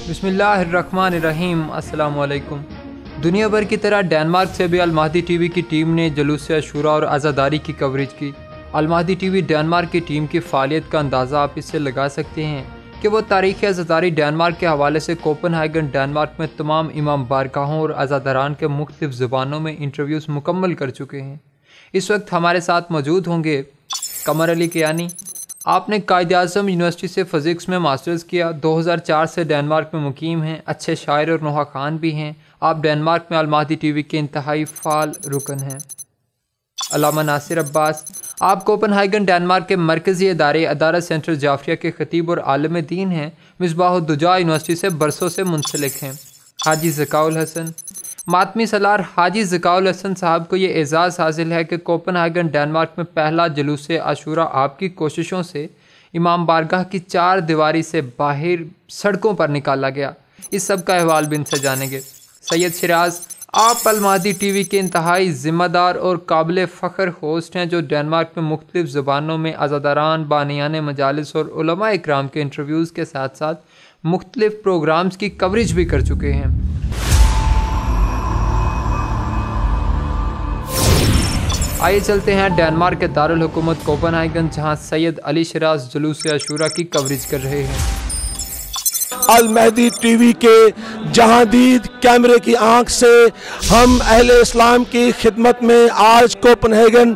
بسم اللہ الرحمن الرحیم۔ السلام علیکم۔ دنیا بھر کی طرح ڈنمارک سے بھی المہدی ٹی وی کی ٹیم نے جلوس عاشوراء اور عزاداری کی کوریج کی۔ المہدی ٹی وی ڈنمارک کی ٹیم کی فعالیت کا اندازہ آپ اس سے لگا سکتے ہیں کہ وہ تاریخ عزاداری ڈنمارک کے حوالے سے کوپن ہیگن ڈنمارک میں تمام امام بارگاہوں اور عزاداران کے مختلف زبانوں میں انٹرویوز مکمل کر چکے ہیں۔ اس وقت ہمارے ساتھ موجود ہوں گے قمر علی کیانی۔ آپ نے قائد اعظم یونیورسٹی سے فزکس میں ماسٹرز کیا، 2004 سے ڈنمارک میں مقیم ہیں، اچھے شاعر اور نوحہ خوان بھی ہیں۔ آپ ڈنمارک میں المہدی ٹی وی کے انتہائی فعال رکن ہیں۔ علامہ ناصر عباس، آپ کوپن ہیگن ڈنمارک کے مرکزی ادارہ سینٹر جعفریہ کے خطیب اور عالم دین ہیں، مصباح الدجا یونیورسٹی سے برسوں سے منسلک ہیں۔ حاجی ذکاء الحسن، ماتمی سالار حاجی ذکاء الحسن صاحب کو یہ اعزاز حاصل ہے کہ کوپن ہیگن ڈنمارک میں پہلا جلوس عاشوراء آپ کی کوششوں سے امام بارگاہ کی 4 دیواری سے باہر سڑکوں پر نکالا گیا۔ اس سب کا احوال بھی ان سے جانیں گے۔ سید شیراز، آپ المہدی ٹی وی کے انتہائی ذمہ دار اور قابل فخر ہوسٹ ہیں جو ڈنمارک میں مختلف زبانوں میں عزاداران، بانیان مجالس اور علماء اکرام کے انٹرویوز کے ساتھ ساتھ مختلف پروگرامز کی کوریج بھی کر چکے ہیں۔ آئیے چلتے ہیں ڈنمارک کے دارالحکومت کوپن ہیگن، جہاں سید علی شیراز جلوس عاشوراء کی کوریج کر رہے ہیں۔ المہدی ٹی وی کے جہاندید کیمرے کی آنکھ سے ہم اہل اسلام کی خدمت میں آج کوپن ہیگن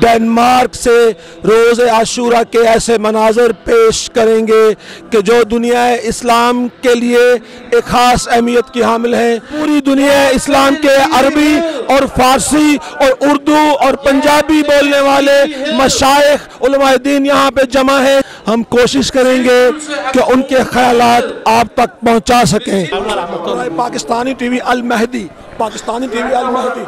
ڈنمارک سے روز عاشوراء کے ایسے مناظر پیش کریں گے کہ جو دنیا اسلام کے لیے ایک خاص اہمیت کی حامل ہیں۔ پوری دنیا اسلام کے عربی اور فارسی اور اردو اور پنجابی بولنے والے مشائخ علماء دین یہاں پہ جمع ہیں۔ ہم کوشش کریں گے کہ ان کے خیالات آپ تک پہنچا سکیں۔ Pakistani TV Al Mahdi, Pakistani TV Al Mahdi.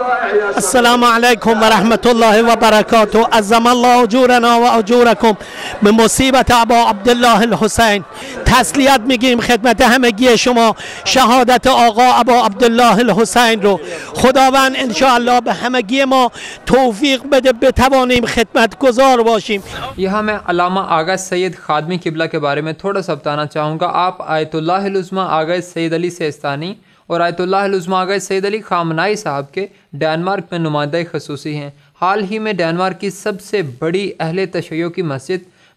السلام علیکم ورحمۃ اللہ وبرکاتہ۔ عظم اللہ اجورنا و اجورکم به مصیبت ابا عبداللہ الحسین۔ تسلیت میگیم خدمت همگی شما شهادت آقا ابا عبداللہ الحسین رو. خداوند انشاءاللہ به همگی ما توفیق بده بتوانیم خدمتگزار باشیم. یہاں میں علامہ آغا سید خادمی قبلہ کے بارے میں تھوڑا سا بتانا چاہوں گا۔ آپ آیت اللہ العظمیٰ آغا سید علی سیستانی اور آیت اللہ العظمیٰ آغا سید علی خامنائی صاحب کے ڈنمارک میں نمائندہ خصوصی ہیں۔ حال ہی میں ڈنمارک کی سب سے بڑی اہل تشیع کی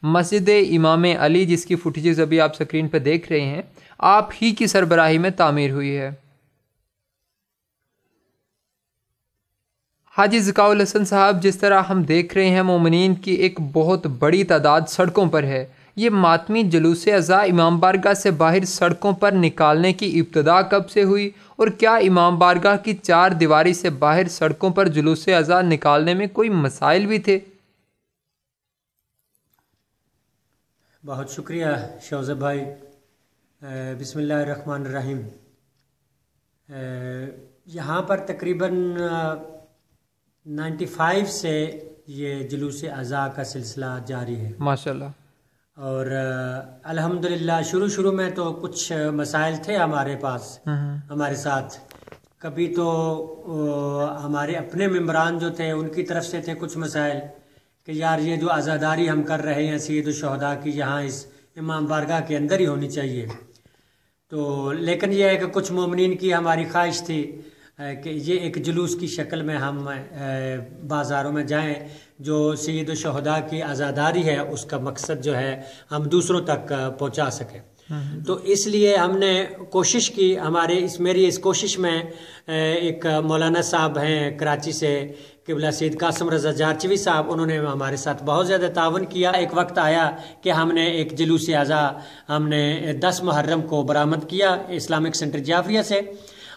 مسجد امام علی، جس کی فوٹیجز ابھی آپ سکرین پہ دیکھ رہے ہیں، آپ ہی کی سربراہی میں تعمیر ہوئی ہے۔ حاجی ذکاء الحسن صاحب، جس طرح ہم دیکھ رہے ہیں مومنین کی ایک بہت بڑی تعداد سڑکوں پر ہے۔ یہ ماتمی جلوس عزا امام بارگاہ سے باہر سڑکوں پر نکالنے کی ابتدا کب سے ہوئی، اور کیا امام بارگاہ کی 4 دیواری سے باہر سڑکوں پر جلوس عزا نکالنے میں کوئی مسائل بھی تھے؟ بہت شکریہ شوزب بھائی۔ بسم اللہ الرحمن الرحیم۔ یہاں پر تقریباً 95 سے یہ جلوس عزا کا سلسلہ جاری ہے ماشاءاللہ۔ اور الحمدللہ شروع میں تو کچھ مسائل تھے ہمارے پاس، ہمارے ساتھ۔ کبھی تو ہمارے اپنے ممبران جو تھے ان کی طرف سے تھے کچھ مسائل کہ یار یہ جو عزاداری ہم کر رہے ہیں سید الشہداء کی، یہاں اس امام بارگاہ کے اندر ہی ہونی چاہیے۔ تو لیکن یہ ہے کہ کچھ مومنین کی ہماری خواہش تھی کہ یہ ایک جلوس کی شکل میں ہم بازاروں میں جائیں، جو سید الشہداء کی عزاداری ہے اس کا مقصد جو ہے ہم دوسروں تک پہنچا سکیں۔ تو اس لیے ہم نے کوشش کی، میری اس کوشش میں ایک مولانا صاحب ہیں کراچی سے، قبلہ سید قاسم رضا جارچوی صاحب، انہوں نے ہمارے ساتھ بہت زیادہ تعاون کیا۔ ایک وقت آیا کہ ہم نے ایک جلوس عزا ہم نے 10 محرم کو برآمد کیا اسلامک سینٹر جعفریہ سے۔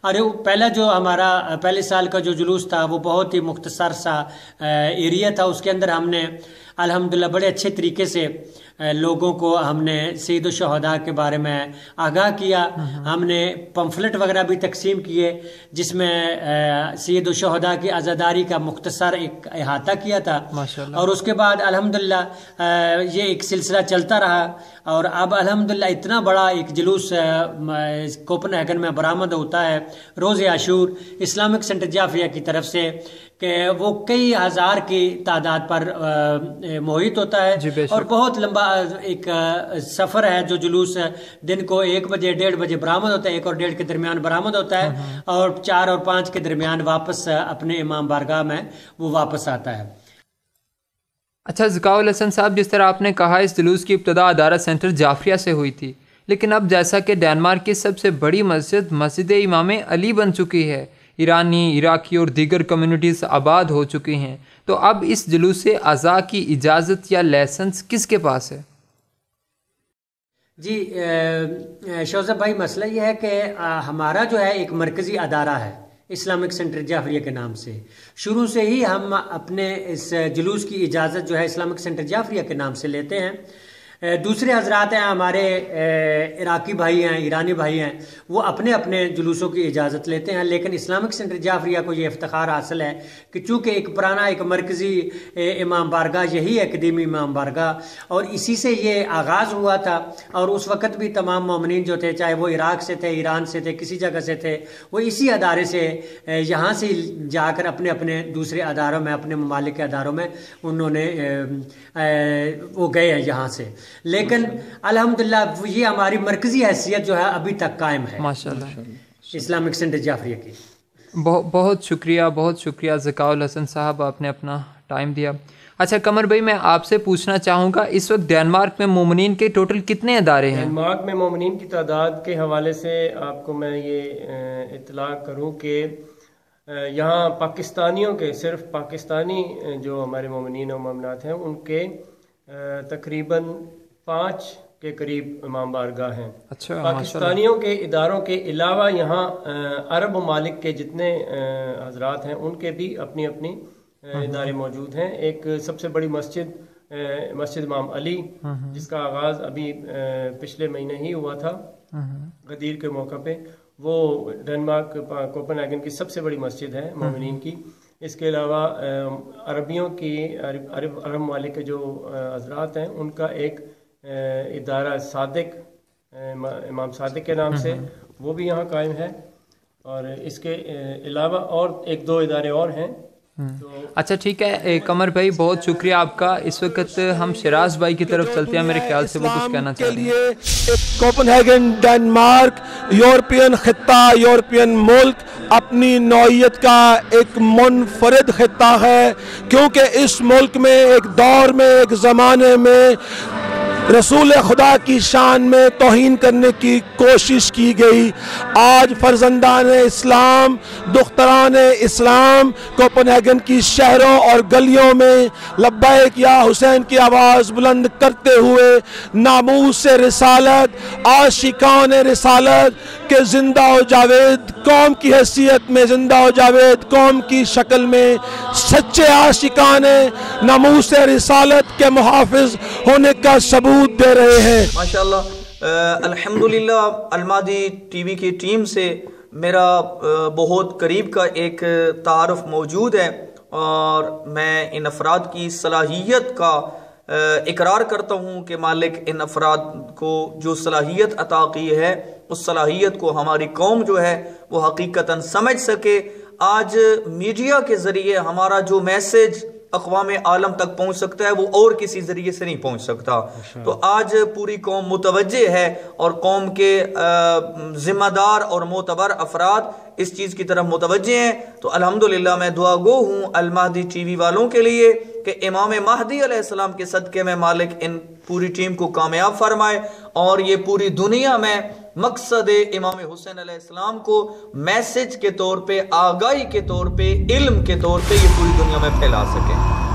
اور پہلا جو ہمارا پہلے سال کا جو جلوس تھا وہ بہت ہی مختصر سا ایریا تھا، اس کے اندر ہم نے الحمدللہ بڑے اچھے طریقے سے لوگوں کو ہم نے سید الشہداء کے بارے میں آگاہ کیا۔ ہم نے پمفلٹ وغیرہ بھی تقسیم کیے جس میں سید الشہداء کی عزاداری کا مختصر ایک احاطہ کیا تھا۔ اور اس کے بعد الحمدللہ یہ ایک سلسلہ چلتا رہا، اور اب الحمدللہ اتنا بڑا ایک جلوس کوپن ہیگن میں برآمد ہوتا ہے روز عاشور اسلامک سینٹر جعفریہ کی طرف سے کہ وہ کئی ہزار کی تعداد پر محیط ہوتا ہے اور بہت لمبا ایک سفر ہے. جو جلوس دن کو 1 بجے 1:30 بجے برآمد ہوتا ہے, 1 اور 1:30 کے درمیان برآمد ہوتا ہے اور 4 اور 5 کے درمیان واپس اپنے امام بارگاہ میں وہ واپس آتا ہے. اچھا ذکاء الحسن صاحب، جس طرح آپ نے کہا اس جلوس کی ابتدا ادارہ سینٹر جعفریہ سے ہوئی تھی، لیکن اب جیسا کہ ڈنمارک کی سب سے بڑی مسجد مسجد امام علی بن چکی ہے، ایرانی، عراقی اور دیگر کمیونٹیز آباد ہو چکی ہیں، تو اب اس جلوس سے اعضاء کی اجازت یا لائسنس کس کے پاس ہے؟ جی شوزب بھائی، مسئلہ یہ ہے کہ ہمارا جو ہے ایک مرکزی ادارہ ہے اسلامک سینٹر جعفریہ کے نام سے. شروع سے ہی ہم اپنے اس جلوس کی اجازت جو ہے اسلامک سینٹر جعفریہ کے نام سے لیتے ہیں. دوسرے حضرات ہیں ہمارے عراقی بھائی ہیں، ایرانی بھائی ہیں، وہ اپنے اپنے جلوسوں کی اجازت لیتے ہیں، لیکن اسلامک سینٹر جعفریہ کو یہ افتخار حاصل ہے کہ چونکہ ایک پرانا ایک مرکزی امام بارگاہ یہی ہے قدیمی امام بارگاہ، اور اسی سے یہ آغاز ہوا تھا. اور اس وقت بھی تمام مومنین جو تھے، چاہے وہ عراق سے تھے، ایران سے تھے، کسی جگہ سے تھے، وہ اسی ادارے سے یہاں سے جا کر اپنے اپنے دوسرے اداروں میں، اپنے ممالک کے اداروں میں انہوں نے وہ گئے ہیں یہاں سے. لیکن الحمدللہ یہ ہماری مرکزی حیثیت جو ہے ابھی تک قائم ہے ماشاءاللہ اسلامک سینٹر جعفریہ کی. بہت شکریہ ذکاء الحسن صاحب، آپ نے اپنا ٹائم دیا. اچھا قمر بھائی، میں آپ سے پوچھنا چاہوں گا اس وقت ڈنمارک میں مومنین کے ٹوٹل کتنے ادارے ہیں؟ ڈنمارک میں مومنین کی تعداد کے حوالے سے آپ کو میں یہ اطلاع کروں کہ یہاں پاکستانیوں کے، صرف پاکستانی جو ہمارے مومنین و مومنات ہیں، ان کے تقریباً 5 کے قریب امام بارگاہ ہیں. اچھا، پاکستانیوں کے اداروں کے علاوہ یہاں عرب ممالک کے جتنے حضرات ہیں ان کے بھی اپنی اپنی ادارے موجود ہیں. ایک سب سے بڑی مسجد امام علی، جس کا آغاز ابھی پچھلے مہینے ہی ہوا تھا غدیر کے موقع پہ، وہ ڈنمارک کوپن ہیگن کی سب سے بڑی مسجد ہے مومنین کی. اس کے علاوہ عربیوں کی عرب ممالک کے جو حضرات ہیں ان کا ایک ادارہ صادق، امام صادق کے نام سے، وہ بھی یہاں قائم ہے. اور اس کے علاوہ اور 1-2 ادارے اور ہیں. اچھا ٹھیک ہے قمر بھائی، بہت شکریہ آپ کا. اس وقت ہم شراز بھائی کی طرف چلتے ہیں، میرے خیال سے وہ کچھ کہنا چاہتے ہیں. ایک کوپن ہیگن ڈنمارک یورپین خطہ، یورپین ملک اپنی نوعیت کا ایک منفرد خطہ ہے، کیونکہ اس ملک میں ایک دور میں، ایک زمانے میں رسول خدا کی شان میں توہین کرنے کی کوشش کی گئی. آج فرزندان اسلام، دختران اسلام کوپن ہیگن کی شہروں اور گلیوں میں لبیک یا حسین کی آواز بلند کرتے ہوئے ناموس رسالت، عاشقان رسالت کے زندہ و جاوید قوم کی حیثیت میں، زندہ و جاوید قوم کی شکل میں سچے عاشقان ناموس رسالت کے محافظ ہونے کا ثبوت دے رہے ہیں. ماشاءاللہ، الحمدللہ المہدی ٹی وی کی ٹیم سے میرا بہت قریب کا ایک تعارف موجود ہے، اور میں ان افراد کی صلاحیت کا اقرار کرتا ہوں کہ مالک ان افراد کو جو صلاحیت عطا کی ہے، اس صلاحیت کو ہماری قوم جو ہے وہ حقیقتاً سمجھ سکے. آج میڈیا کے ذریعے ہمارا جو میسج اقوام عالم تک پہنچ سکتا ہے وہ اور کسی ذریعے سے نہیں پہنچ سکتا. تو آج پوری قوم متوجہ ہے، اور قوم کے ذمہ دار اور معتبر افراد اس چیز کی طرف متوجہ ہیں. تو الحمدللہ میں دعا گو ہوں المہدی ٹی وی والوں کے لیے کہ امام مہدی علیہ السلام کے صدقے میں مالک ان پوری ٹیم کو کامیاب فرمائے، اور یہ پوری دنیا میں مقصد امام حسین علیہ السلام کو میسج کے طور پہ، آگاہی کے طور پہ، علم کے طور پہ یہ پوری دنیا میں پھیلا سکے.